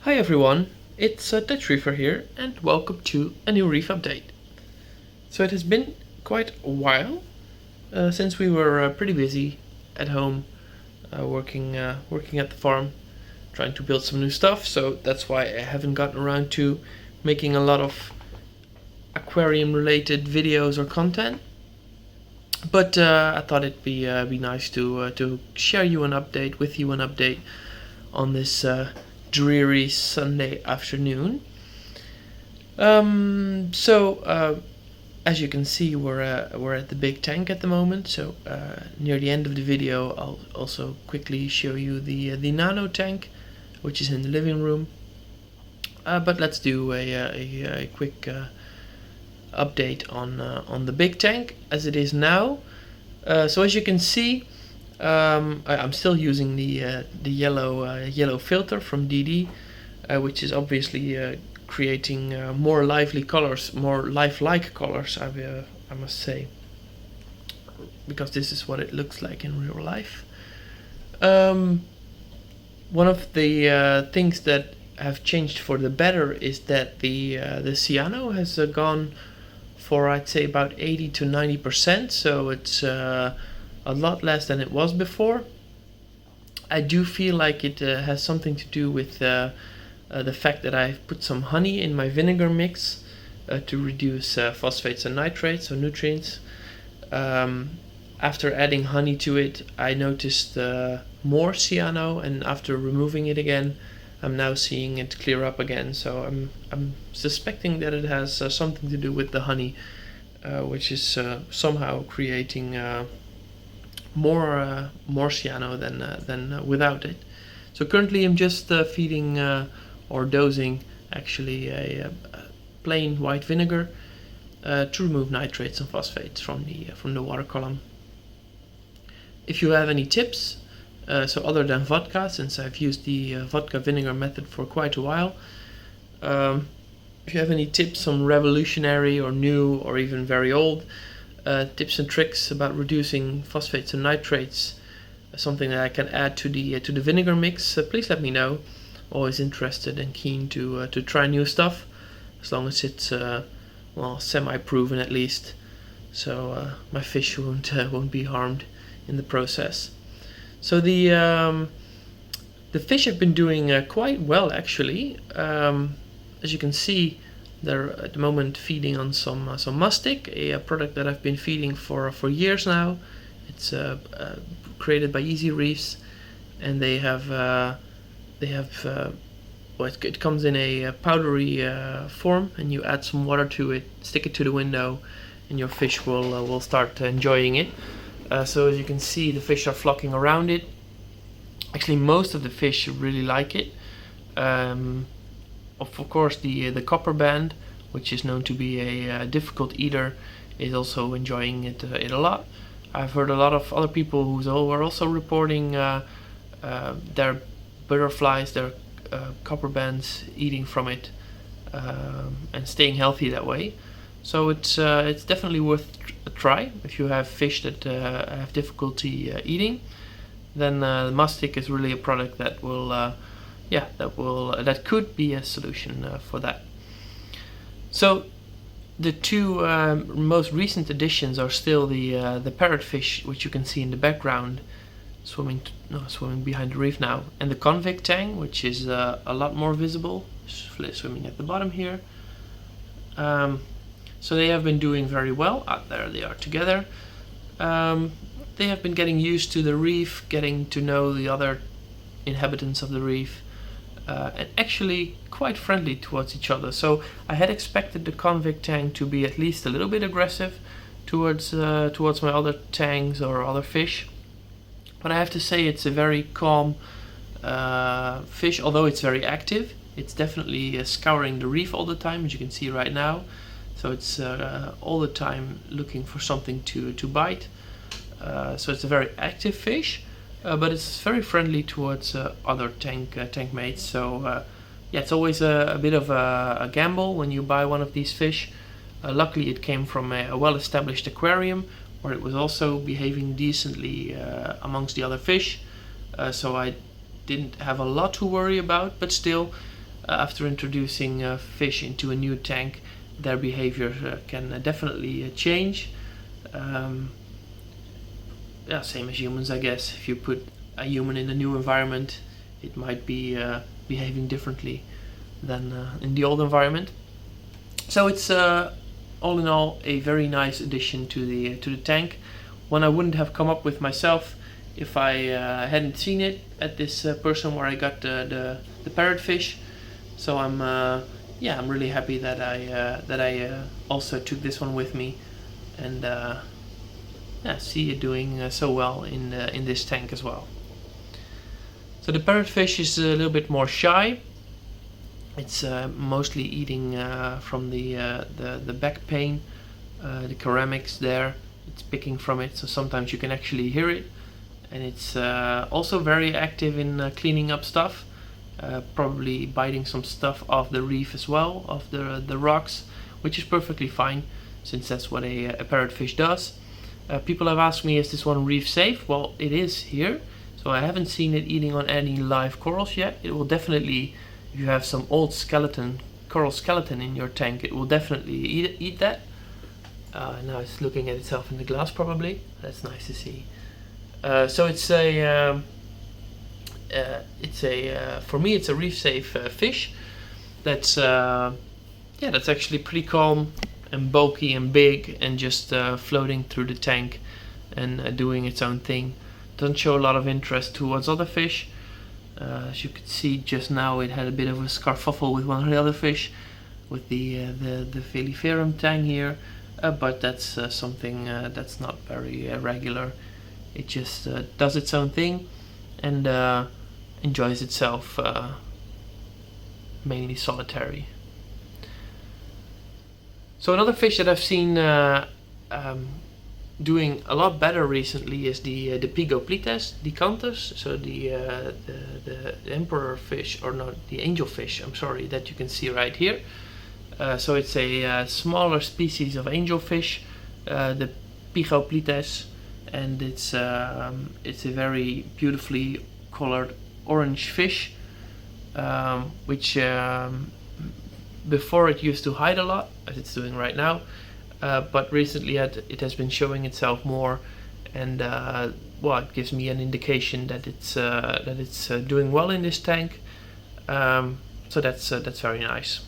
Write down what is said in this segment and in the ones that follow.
Hi everyone, it's Dutch Reefer here and welcome to a new reef update. So it has been quite a while since we were pretty busy at home working at the farm, trying to build some new stuff, so that's why I haven't gotten around to making a lot of aquarium related videos or content. But I thought it'd be nice to share you an update on this dreary Sunday afternoon. As you can see, we're at the big tank at the moment. So near the end of the video, I'll also quickly show you the nano tank, which is in the living room. But let's do a quick update on the big tank as it is now. So as you can see, I'm still using the yellow filter from DD, which is obviously creating more lively colors, more lifelike colors, I must say, because this is what it looks like in real life. One of the things that have changed for the better is that the cyano has gone for, I'd say, about 80 to 90%, so it's a lot less than it was before. I do feel like it has something to do with the fact that I've put some honey in my vinegar mix to reduce phosphates and nitrates, so nutrients. After adding honey to it, I noticed more cyano, and after removing it again, I'm now seeing it clear up again. So I'm suspecting that it has something to do with the honey, which is somehow creating more cyano than without it. So currently I'm just feeding or dosing actually a plain white vinegar to remove nitrates and phosphates from the water column. If you have any tips, so other than vodka, since I've used the vodka vinegar method for quite a while, if you have any tips, some revolutionary or new or even very old tips and tricks about reducing phosphates and nitrates, something that I can add to the vinegar mix, please let me know. Always interested and keen to try new stuff, as long as it's semi-proven at least, so my fish won't be harmed in the process. So the fish have been doing quite well actually. As you can see, they're at the moment feeding on some mastic, a product that I've been feeding for years now. It's created by Easy Reefs, and it comes in a powdery form, and you add some water to it, stick it to the window, and your fish will start enjoying it. So as you can see, the fish are flocking around it. Actually, most of the fish really like it. Of course, the copper band, which is known to be a difficult eater, is also enjoying it a lot. I've heard a lot of other people who are also reporting their butterflies, their copper bands, eating from it and staying healthy that way. So it's definitely worth a try if you have fish that have difficulty eating. Then the mastic is really a product that that could be a solution for that. So the two most recent additions are still the parrotfish, which you can see in the background, swimming behind the reef now, and the convict tang, which is a lot more visible, swimming at the bottom here. So they have been doing very well. There they are together. They have been getting used to the reef, getting to know the other inhabitants of the reef, and actually quite friendly towards each other. So I had expected the convict tang to be at least a little bit aggressive towards my other tangs or other fish, but I have to say it's a very calm fish. Although it's very active, it's definitely scouring the reef all the time, as you can see right now. So it's all the time looking for something to bite. So it's a very active fish, but it's very friendly towards other tank mates. So it's always a bit of a gamble when you buy one of these fish. Luckily it came from a well-established aquarium where it was also behaving decently amongst the other fish. So I didn't have a lot to worry about, but still after introducing fish into a new tank, their behavior can definitely change. Yeah, same as humans, I guess. If you put a human in a new environment, it might be behaving differently than in the old environment. So it's all in all a very nice addition to the tank. One I wouldn't have come up with myself if I hadn't seen it at this person where I got the parrotfish. So I'm really happy that I also took this one with me, and see it doing so well in this tank as well. So the parrotfish is a little bit more shy. It's mostly eating from the back pane, the ceramics there. It's picking from it, so sometimes you can actually hear it. And it's also very active in cleaning up stuff, probably biting some stuff off the reef as well, off the rocks, which is perfectly fine, since that's what a parrotfish does. People have asked me, is this one reef safe? Well, it is here. So I haven't seen it eating on any live corals yet. It will definitely, if you have some old coral skeleton in your tank, it will definitely eat that. Now it's looking at itself in the glass probably. That's nice to see. So it's for me it's a reef safe fish. That's that's actually pretty calm and bulky and big, and just floating through the tank and doing its own thing. Doesn't show a lot of interest towards other fish. As you could see just now, it had a bit of a scarfuffle with one of the other fish, with the Veliferum tang here, but that's something that's not very regular. It just does its own thing and enjoys itself, mainly solitary. So another fish that I've seen doing a lot better recently is the Pigopletes decanthus, so the emperor fish, or not, the angelfish, I'm sorry, that you can see right here. So it's a smaller species of angelfish, the Pigopletes, and it's a very beautifully colored orange fish, which before it used to hide a lot, as it's doing right now, but recently it has been showing itself more, and it gives me an indication that it's doing well in this tank. So that's very nice.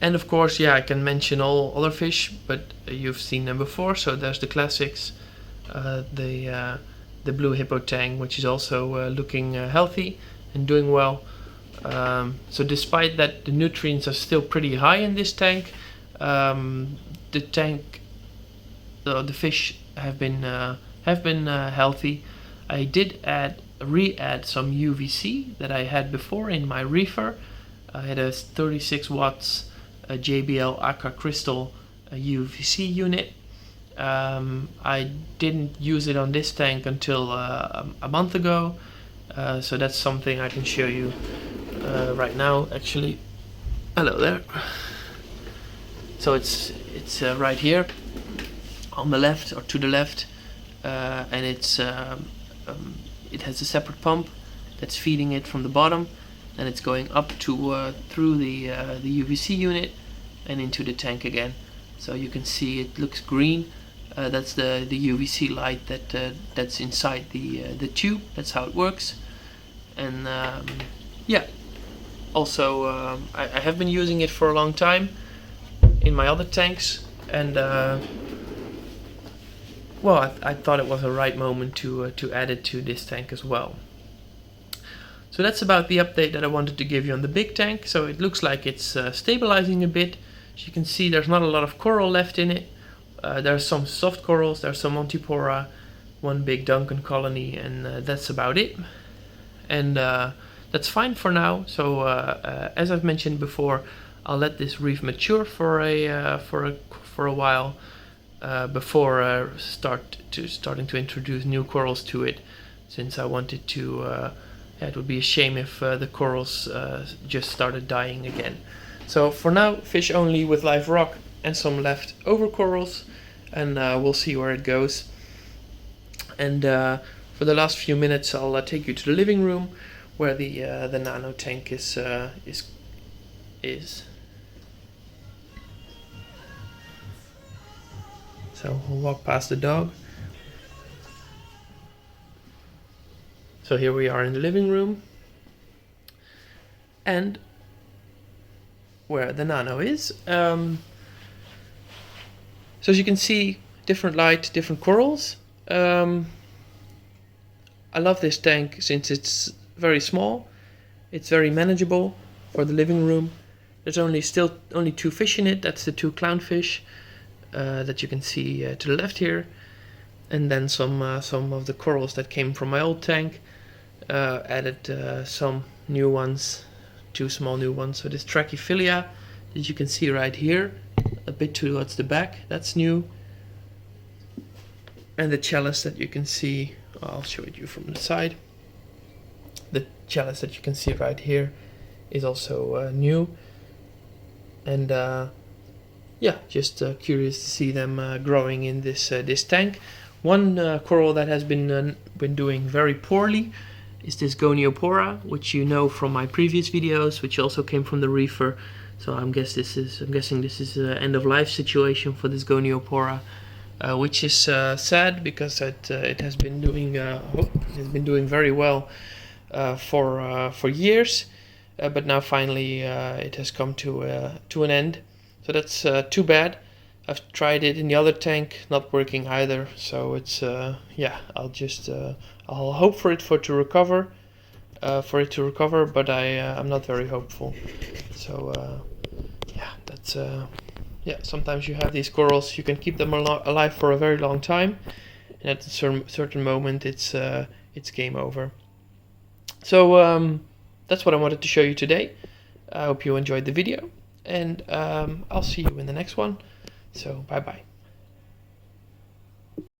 And of course, I can mention all other fish, but you've seen them before. So there's the classics, the blue hippo tang, which is also looking healthy and doing well. So despite that, the nutrients are still pretty high in this tank. The fish have been healthy. I did re-add some UVC that I had before in my reefer. I had a 36 watts JBL Aqua Crystal UVC unit. I didn't use it on this tank until a month ago, so that's something I can show you right now. Actually, hello there. So it's right here on the left, or to the left, and it has a separate pump that's feeding it from the bottom, and it's going up to through the UVC unit and into the tank again. So you can see it looks green. That's the UVC light that's inside the tube. That's how it works. And also I have been using it for a long time in my other tanks, and I thought it was a right moment to add it to this tank as well. So that's about the update that I wanted to give you on the big tank. So it looks like it's stabilizing a bit. As you can see, there's not a lot of coral left in it. There's some soft corals, there's some Montipora, one big Duncan colony, and that's about it. And that's fine for now. So as I've mentioned before, I'll let this reef mature for a while before starting to introduce new corals to it, since I wanted to. It would be a shame if the corals just started dying again. So for now, fish only with live rock and some left over corals, and we'll see where it goes. And for the last few minutes, I'll take you to the living room, where the nano tank is. So we'll walk past the dog. So here we are in the living room, and where the nano is. So as you can see, different light, different corals. I love this tank since it's very small. It's very manageable for the living room. There's only 2 fish in it. That's the 2 clownfish that you can see to the left here, and then some of the corals that came from my old tank. Added some new ones, 2 small new ones. So this Trachyphilia that you can see right here, a bit towards the back, that's new. And the chalice that you can see, I'll show it you from the side. The chalice that you can see right here is also new. And yeah, just curious to see them growing in this tank. One coral that has been doing very poorly is this Goniopora, which you know from my previous videos, which also came from the reefer. So I'm guessing this is an end of life situation for this Goniopora, which is sad because it has been doing very well for years, but now finally it has come to an end. So that's too bad. I've tried it in the other tank, not working either. So it's yeah, I'll hope for it to recover, but I'm not very hopeful. So yeah, that's yeah. Sometimes you have these corals, you can keep them alive for a very long time, and at a certain moment, it's game over. So that's what I wanted to show you today. I hope you enjoyed the video, and I'll see you in the next one. So bye bye.